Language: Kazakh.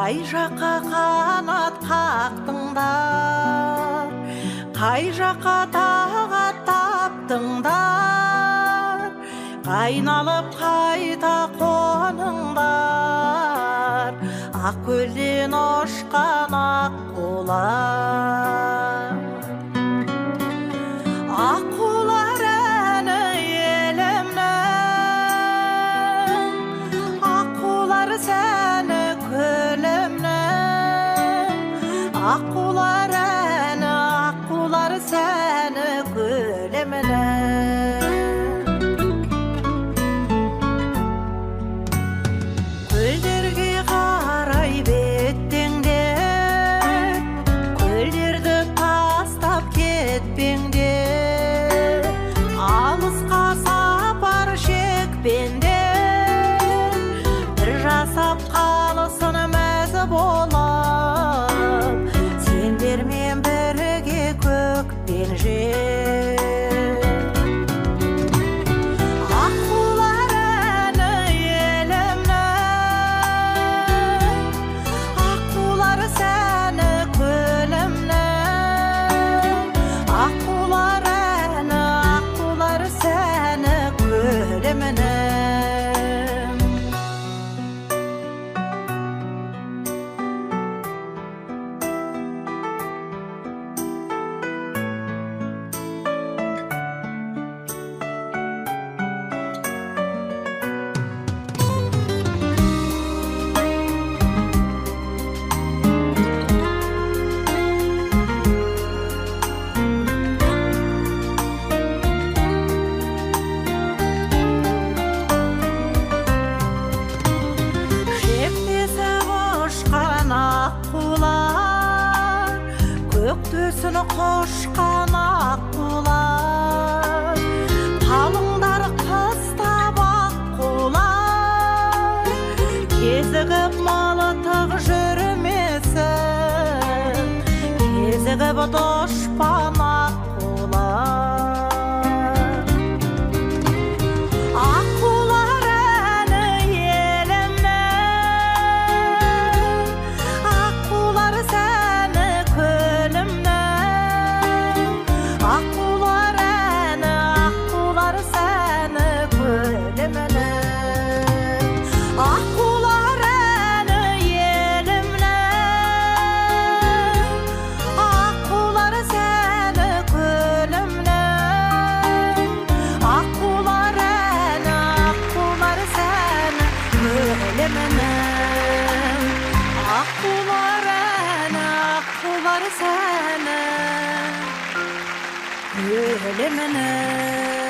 Қай жаққа қанат қақтыңдар, қай жаққа тағат таптыңдар, қайналып қайта қоныңдар, ақ көлден ұшқан аққулар. Аққулар әні елімнің, аққулар сәні көлімнің, аққулар әні, аққулар сәні көлімнің. Көлдерге қарай беттеңдер, көлдерді тастап кетпеңдер, алысқа сапар шекпеңдер, бір жасап қалысын мәз болып, сендермен бірге көк пен жер. Аққулар әні елімнің, аққулар сәні көлімнің, аққулар әні, аққулар сәні көлімнің. Көк төсін қошқан аққулар, қалыңдар қыстап аққулар, кезігіп мылтық жүрмесін, кезігіп дұшпан аққулар. Аққулар әні елімнің, аққулар сәні көлімнің, аққулар әні, аққулар сәні көлімнің. Аққулар әні елімнің, аққулар сәні көлімнің, аққулар әні, аққулар сәні көлімнің. Аққулар әні, аққулар сәні көлімнің.